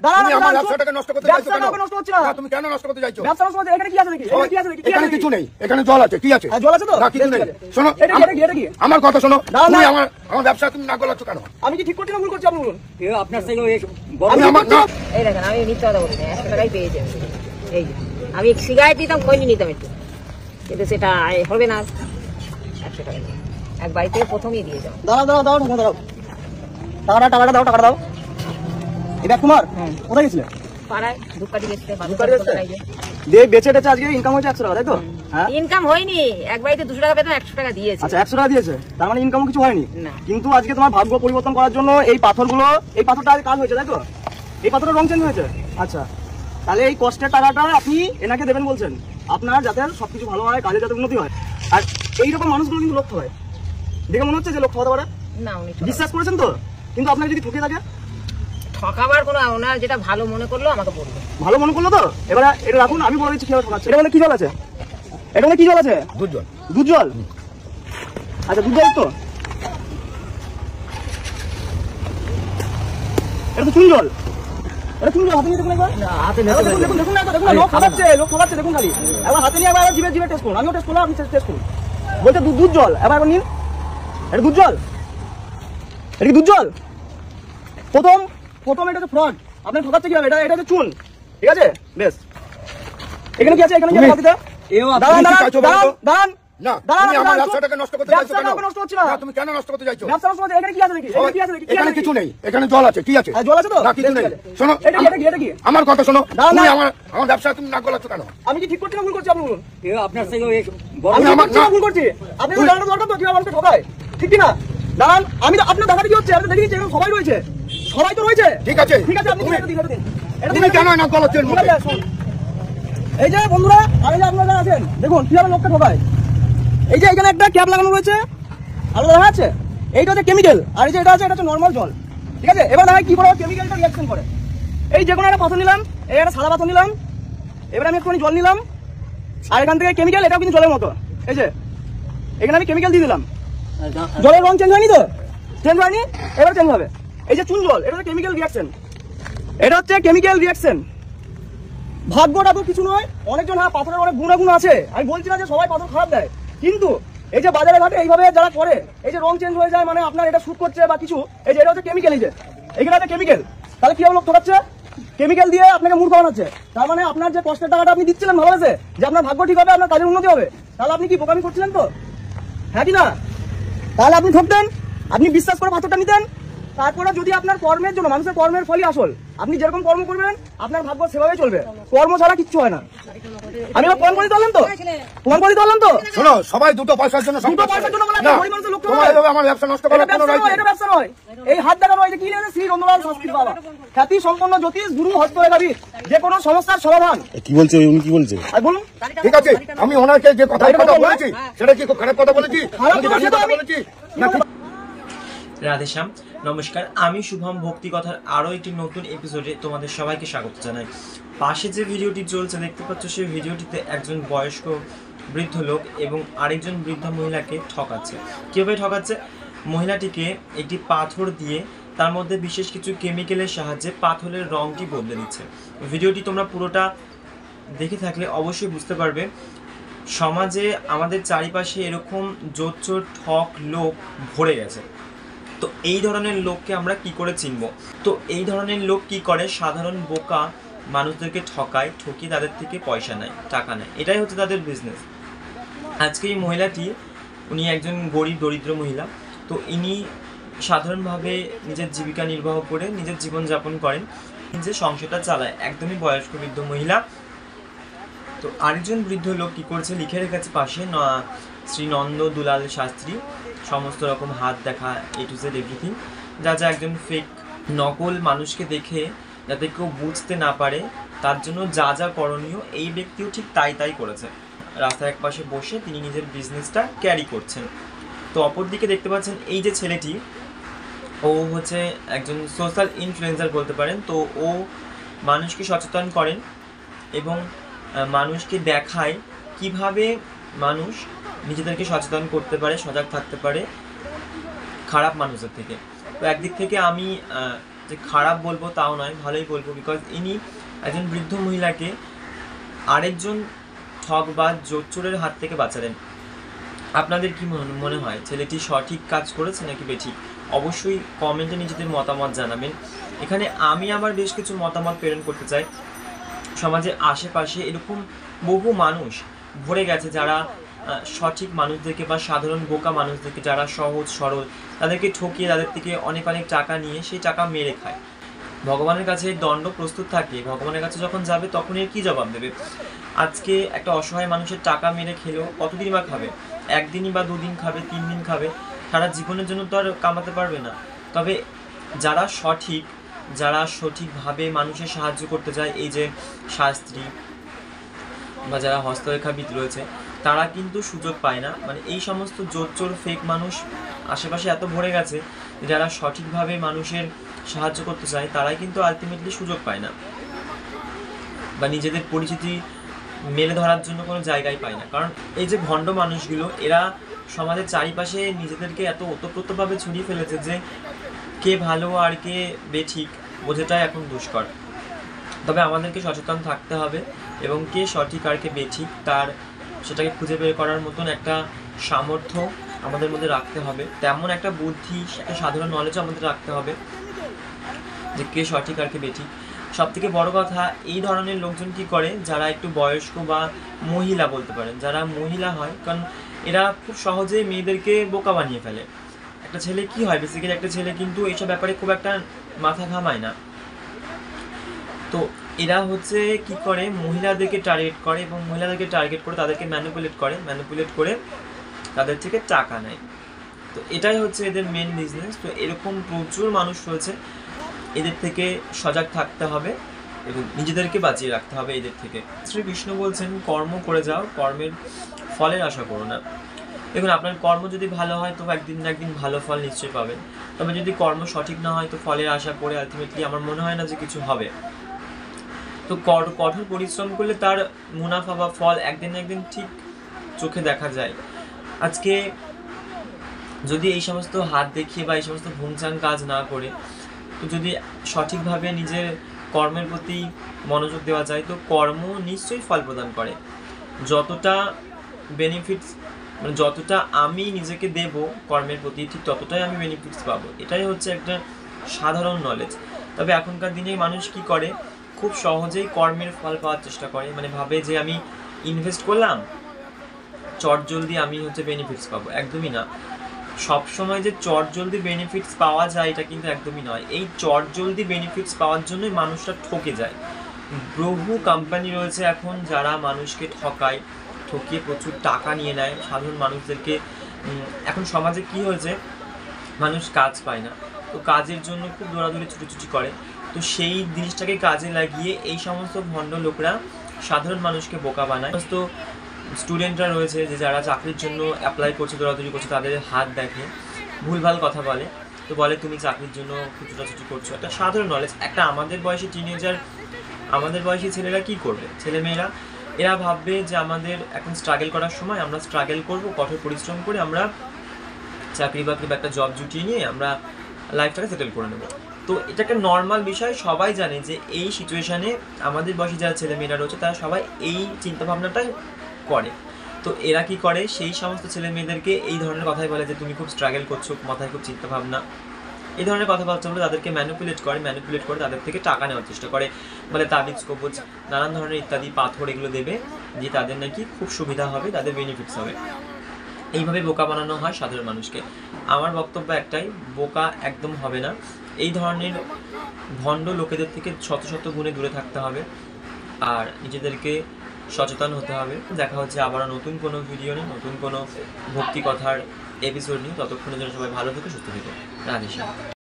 তুমি আমার ব্যবসাটাকে নষ্ট করতে চাইছো কেন? নষ্ট হচ্ছে না, তুমি কেন নষ্ট করতে চাইছো? ব্যবসা নষ্ট করতে এখানে কি আছে নাকি? এখানে কিছু নেই, এখানে জল আছে। কি আছে? জল আছে তো? না, কিছু নেই। শোনো, এটা কি আমার কথা শোনো। তুমি আমার ব্যবসা তুমি না গলাচ্ছ কেন? আমি কি ঠিক করছি না ভুল করছি আপনি বলুন। আপনার থেকে আমি আমার না এই দেখেন আমি মিথ্যা কথা বলি না, 100 টাকাই পেয়েছি। এই যে আমি সিগারেট দিতাম, খৈনি নিতাম একটু, কিন্তু সেটা হবে না। 100 টাকা এক বাড়িতে প্রথমেই দিয়ে যাও। টাকাটা দাও। এটা তোমার? কোথায় গেছিলে? পাড়ায় ধূপকাঠি বেচতে। দিয়ে বেচে আজকে ইনকাম হয়েছে 100 টাকা, তাই তো? ইনকাম হয়নি, এক বাড়িতে 200 টাকা পেতাম, 100 টাকা দিয়েছে। আচ্ছা, 100 টাকা দিয়েছে, তার মানে ইনকাম কিছু হয়নি। কিন্তু আজকে তোমার ভাগ্য পরিবর্তন করার জন্য এই পাথরটা কাজ হয়েছে, তাই তো? এই পাথরের রং চেঞ্জ হয়েছে। আচ্ছা, তাহলে এই কষ্টের টাকাটা আপনি এনাকে দেবেন বলছেন, আপনার যাতে সবকিছু ভালো হয়, কাজে যাতে উন্নতি হয়। আর এইরকম মানুষগুলো কিন্তু লক্ষ্য হয়, দেখে মনে হচ্ছে যে লক্ষ্য হতে পারে না। উনি বিশ্বাস করেছেন তো? কিন্তু আপনাকে যদি ঠকে থাকে, ঠকাবার কোনো, ওনার যেটা ভালো মনে করলো আমাকে বললো। ভালো মনে করলো তো? এবার এটা রাখুন, আমি বলে দিচ্ছি কিভাবে ঠকাচ্ছে। এটা মানে কি জল আছে? এটা মানে কি জল আছে? দুধ জল। আচ্ছা, দুধ জল তো? এটা তো চুন জল। এটা চুন জল। হাতে নিয়ে দেখুন একবার। না, হাতে নিয়ে দেখুন না, লোক খাওয়াচ্ছে দেখুন খালি। এবার হাতে নিয়ে আবার জিভে টেস্ট করুন। আমিও টেস্ট করলাম, আপনি টেস্ট করুন। বলছে দুধ জল। এবার নিন, এটা দুধ জল। এটা কি দুধ জল? প্রথম এটা তো ফ্রড। আপনি ঠকাচ্ছে কিভাবে? এটা হচ্ছে চুন, ঠিক আছে? বেশ, এখানে কি আছে? এখানে কি আছে? দাঁড়ান। না, তুমি আমার ব্যবসাটাকে নষ্ট করতে চাইছো কেন? নষ্ট হচ্ছে না, তুমি কেন নষ্ট করতে চাইছো? ব্যবসা নষ্ট করতে এখানে কি আছে নাকি? এখানে কিছু নেই, এখানে জল আছে। কি আছে? জল আছে তো? না, কিছু নেই। শোনো, এটা কি আমার কথা শোনো। তুমি আমার ব্যবসা তুমি না গলাচ্ছ কেন? আমি কি ঠিক করছি না ভুল করছি আপনি বলুন। আপনার থেকে আমি আমার ভুল করছি, আপনি তো জানার দরকার তো কিভাবে মানুষকে ঠকায়, ঠিক কি না? দাঁড়ান, আমি তো আপনার দেখাটা কি হচ্ছে? আপনি দেখে নিচ্ছি সবাই রয়েছে, সবাই তো রয়েছে। ঠিক আছে, আপনি তুমি কেন না গলাচ্ছেন? এই যে বন্ধুরা, আমি যে আপনারা আছেন, দেখুন কিভাবে লোককে ঠকায়। এই যে এখানে একটা ক্যাপ লাগানো রয়েছে, আলো দেখা যাচ্ছে? এইটা হচ্ছে কেমিক্যাল, আর এই যে এটা হচ্ছে নর্মাল জল, ঠিক আছে? এবার দেখা কি করে কেমিক্যালটা রিঅ্যাকশন করে। এই যে কোনো একটা পাথর নিলাম, এই একটা সাদা পাথর নিলাম, এবার আমি একটুখানি জল নিলাম, আর এখান থেকে কেমিক্যাল, এটাও কিন্তু জলের মতো। এই যে এখানে আমি কেমিক্যাল দিয়ে দিলাম, জলের রং চেঞ্জ হয়নি তো? চেঞ্জ হয়নি, এবার চেঞ্জ হবে। এই যে চুন জল, এটা হচ্ছে কেমিক্যাল রিঅ্যাকশন, এটা হচ্ছে কেমিক্যাল রিঅ্যাকশন। ভাগ্যটা তো কিছু নয়, অনেকজন পাথরের অনেক গুণ আছে। আমি বলছি না যে সবাই পাথর খারাপ দেয়, কিন্তু এই যে বাজারে ঘাটে এইভাবে যারা করে, এই যে রং চেঞ্জ হয়ে যায়, মানে আপনার এটা শুট করছে বা কিছু, এই যে এটা হচ্ছে কেমিক্যাল। এই যে এখানে একটা কেমিক্যাল, তাহলে কি লোক ঠকাচ্ছে? কেমিক্যাল দিয়ে আপনাকে মূর্খ বানাচ্ছে। তার মানে আপনার যে কষ্টের টাকাটা আপনি দিচ্ছিলেন ভালোবাসে, যে আপনার ভাগ্য ঠিক হবে, আপনার কাজের উন্নতি হবে, তাহলে আপনি কি বোকামি করছিলেন তো? হ্যাঁ কি না? তাহলে আপনি ঠকতেন, আপনি বিশ্বাস করে পাথরটা নিতেন। তারপরে যদি আপনার কর্মের জন্য, মানুষের কর্মের ফলই আসল, আপনি যেরকম কর্ম করবেন আপনার ভাগ্য সেভাবে চলবে, কর্ম ছাড়া কিচ্ছু হয় না। আমি প্রমাণ করে দিলাম তো। শোনো, সবাই দুটো পয়সার জন্য আমার ব্যবসা নষ্ট করার কোনো রাইট নেই। এটা ব্যবসা নয়, এই হাত দেখানো। এটা কি লিখেছে? শ্রী নন্দলাল সংস্কৃত বাবা, খ্যাতি সম্পন্ন জ্যোতিষ গুরু হস্তরেখাবিদ, যে কোনো সমস্যার সমাধান। কি বলছে উনি? কি বলছে বলুন। ঠিক আছে, আমি ওনাকে যে কথা বলেছি সেটা কি খারাপ কথা বলেছি? রাধেশ্যাম, নমস্কার, আমি শুভম ভক্তি কথার আরও একটি নতুন এপিসোডে তোমাদের সবাইকে স্বাগত জানাই। পাশে যে ভিডিওটি চলছে দেখতে পাচ্ছ, সেই ভিডিওটিতে একজন বয়স্ক বৃদ্ধ লোক এবং আরেকজন বৃদ্ধা মহিলাকে ঠকাচ্ছে। কীভাবে ঠকাচ্ছে? মহিলাটিকে একটি পাথর দিয়ে তার মধ্যে বিশেষ কিছু কেমিক্যালের সাহায্যে পাথরের রঙটি বদলে দিচ্ছে। ভিডিওটি তোমরা পুরোটা দেখে থাকলে অবশ্যই বুঝতে পারবে সমাজে আমাদের চারিপাশে এরকম জোচ্চোর ঠক লোক ভরে গেছে। তো এই ধরনের লোককে আমরা কি করে চিনব? তো এই ধরনের লোক কি করে? সাধারণ বোকা মানুষদেরকে ঠকায়, ঠকিয়ে তাদের থেকে পয়সা নেয়, টাকা নেয়, এটাই হচ্ছে তাদের বিজনেস। আজকে এই মহিলাটি, উনি একজন গরিব দরিদ্র মহিলা। তো ইনি সাধারণভাবে নিজের জীবিকা নির্বাহ করে নিজের জীবনযাপন করেন, নিজের সংসারটা চালায়, একদমই বয়স্ক বৃদ্ধ মহিলা। তো আরেকজন বৃদ্ধ লোক কী করছে, লিখে রেখেছে পাশে শ্রী নন্দ দুলাল শাস্ত্রী, সমস্ত রকম হাত দেখা, এ টু জেড এভরিথিং, যা একজন ফেক নকল মানুষকে দেখে যাতে কেউ বুঝতে না পারে তার জন্য যা করণীয়, এই ব্যক্তিও ঠিক তাই করেছে। রাস্তার এক পাশে বসে তিনি নিজের বিজনেসটা ক্যারি করছেন। তো অপরদিকে দেখতে পাচ্ছেন এই যে ছেলেটি, ও হচ্ছে একজন সোশ্যাল ইনফ্লুয়েন্সার বলতে পারেন। তো ও মানুষকে সচেতন করেন এবং মানুষকে দেখায় কিভাবে মানুষ নিজেদেরকে সচেতন করতে পারে, সজাগ থাকতে পারে খারাপ মানুষের থেকে। তো একদিক থেকে আমি যে খারাপ বলবো তাও নয়, ভালোই বলবো, বিকজ ইনি একজন বৃদ্ধ মহিলাকে আরেকজন ঠক বা জোচ্চোরের হাত থেকে বাঁচালেন। আপনাদের কি মনে হয় ছেলেটি সঠিক কাজ করেছে নাকি বেঠিক? অবশ্যই কমেন্টে নিজেদের মতামত জানাবেন। এখানে আমি আবার বেশ কিছু মতামত প্রেরণ করতে চাই। সমাজের আশেপাশে এরকম বহু মানুষ ভরে গেছে যারা সঠিক মানুষদেরকে বা সাধারণ বোকা মানুষদেরকে, যারা সহজ সরল, তাদেরকে ঠকিয়ে তাদের থেকে অনেক অনেক টাকা নিয়ে সেই টাকা মেরে খায়। ভগবানের কাছে দণ্ড প্রস্তুত থাকে, ভগবানের কাছে যখন যাবে তখন এর কী জবাব দেবে? আজকে একটা অসহায় মানুষের টাকা মেরে খেলেও কতদিন বা খাবে? একদিনই বা দুদিন খাবে, 3 দিন খাবে, সারা জীবনের জন্য তো আর কামাতে পারবে না। তবে যারা সঠিকভাবে মানুষের সাহায্য করতে চায়, এই যে শাস্ত্রী বা যারা হস্তরেখাবিদ রয়েছে, তারা কিন্তু সুযোগ পায় না। মানে এই সমস্ত জোচ্চোর ফেক মানুষ আশেপাশে এত ভরে গেছে, যারা সঠিকভাবে মানুষের সাহায্য করতে চায় তারাই কিন্তু আলটিমেটলি সুযোগ পায় না, বা নিজেদের পরিচিতি মেলে ধরার জন্য কোনো জায়গায় পায় না। কারণ এই যে ভণ্ড মানুষগুলো, এরা সমাজের চারিপাশে নিজেদেরকে এত ওতপ্রোতভাবে ছড়িয়ে ফেলেছে যে কে ভালো আর কে বেঠিক বোঝাটাই এখন দুষ্কর। তবে আমাদেরকে সচেতন থাকতে হবে এবং কে সঠিক আর কে বেঠিক সেটাকে খুঁজে বের করার মতন একটা সামর্থ্য আমাদের মধ্যে রাখতে হবে, তেমন একটা বুদ্ধি, একটা সাধারণ নলেজও আমাদের রাখতে হবে যে কে সঠিক আর কে বেঠিক। সব থেকে বড় কথা, এই ধরনের লোকজন কি করে, যারা একটু বয়স্ক বা মহিলা বলতে পারেন, যারা মহিলা হয়, কারণ এরা খুব সহজেই মেয়েদেরকে বোকা বানিয়ে ফেলে। একটা ছেলে কি হয়, বেসিক্যালি একটা ছেলে কিন্তু এইসব ব্যাপারে খুব একটা মাথা ঘামায় না। তো এরা হচ্ছে কি করে, মহিলাদেরকে টার্গেট করে এবং মহিলাদেরকে টার্গেট করে তাদেরকে ম্যানিপুলেট করে তাদের থেকে টাকা নেয়। তো এটাই হচ্ছে এদের মেন বিজনেস। তো এরকম প্রচুর মানুষ রয়েছে, এদের থেকে সজাগ থাকতে হবে এবং নিজেদেরকে বাঁচিয়ে রাখতে হবে এদের থেকে। শ্রী বিষ্ণু বলছেন, কর্ম করে যাও, কর্মের ফলের আশা করো না। দেখুন, আপনার কর্ম যদি ভালো হয় তো একদিন না একদিন ভালো ফল নিশ্চয়ই পাবেন। তবে যদি কর্ম সঠিক না হয় তো ফলের আশা করে আলটিমেটলি আমার মনে হয় না যে কিছু হবে। তো কঠোর পরিশ্রম করলে তার মুনাফা বা ফল একদিন না একদিন ঠিক চোখে দেখা যায়। আজকে যদি এই সমস্ত হাত দেখিয়ে বা এই সমস্ত ভুংচাং কাজ না করে, তো যদি সঠিকভাবে নিজের কর্মের প্রতি মনোযোগ দেওয়া যায়, তো কর্ম নিশ্চয়ই ফল প্রদান করে। যতটা বেনিফিটস, মানে যতটা আমি নিজেকে দেব কর্মের প্রতি, ঠিক ততটাই আমি বেনিফিটস পাবো। এটাই হচ্ছে একটা সাধারণ নলেজ। তবে এখনকার দিনে মানুষ কি করে, খুব সহজেই কর্মের ফল পাওয়ার চেষ্টা করে। মানে ভাবে যে আমি ইনভেস্ট করলাম, চটজলদি আমি হচ্ছে বেনিফিটস পাবো। একদমই না। সবসময় যে চটজলদি বেনিফিটস পাওয়া যায় এটা কিন্তু একদমই নয়। এই চটজলদি বেনিফিটস পাওয়ার জন্যই মানুষরা ঠকে যায়। বহু কোম্পানি রয়েছে এখন যারা মানুষকে ঠকিয়ে প্রচুর টাকা নিয়ে নেয় সাধারণ মানুষদেরকে। এখন সমাজে কি হয়েছে, মানুষ কাজ পায় না, তো কাজের জন্য খুব দৌড়াদৌড়ি ছুটোছুটি করে। তো সেই জিনিসটাকে কাজে লাগিয়ে এই সমস্ত ভণ্ড লোকরা সাধারণ মানুষকে বোকা বানায়। সমস্ত স্টুডেন্টরা রয়েছে যে যারা চাকরির জন্য অ্যাপ্লাই করছে, দৌড়াদৌড়ি করছে, তাদের হাত দেখে ভুলভাল কথা বলে, তো বলে তুমি চাকরির জন্য খুব ছুটাছুটি করছো। একটা সাধারণ নলেজ। একটা আমাদের বয়সী টিনেজার, আমাদের বয়সী ছেলেরা কি করবে, ছেলেমেয়েরা এরা ভাববে যে আমাদের এখন স্ট্রাগল করার সময়, আমরা স্ট্রাগল করব, কঠোর পরিশ্রম করে আমরা চাকরি বাকরি বা একটা জব জুটিয়ে নিয়ে আমরা লাইফটাকে সেটেল করে নেব। তো এটা একটা নর্মাল বিষয়, সবাই জানে যে এই সিচুয়েশানে আমাদের বয়সী যারা ছেলেমেয়েরা রয়েছে তারা সবাই এই চিন্তাভাবনাটাই করে। তো এরা কি করে, সেই সমস্ত ছেলে মেয়েদেরকে এই ধরনের কথাই বলে যে তুমি খুব স্ট্রাগল করছো, মাথায় খুব চিন্তাভাবনা, এই ধরনের কথাবার্তা বলে তাদেরকে ম্যানিপুলেট করে তাদের থেকে টাকা নেওয়ার চেষ্টা করে। বলে তাবিজ কবজ নানান ধরনের ইত্যাদি পাথর এগুলো দেবে, যে তাদের নাকি খুব সুবিধা হবে, তাদের বেনিফিটস হবে। এইভাবে বোকা বানানো হয় সাধারণ মানুষকে। আমার বক্তব্য একটাই, বোকা একদম হবে না। এই ধরনের ভণ্ড লোকেদের থেকে শত শত গুণে দূরে থাকতে হবে আর নিজেদেরকে সচেতন হতে হবে। দেখা হচ্ছে আবার নতুন কোনো ভিডিও নিয়ে, নতুন কোনো ভক্তি কথার এপিসোড নিয়ে। ততক্ষণের জন্য সবাই ভালো থেকো, সুস্থ থেকো। রাধে শ্যাম।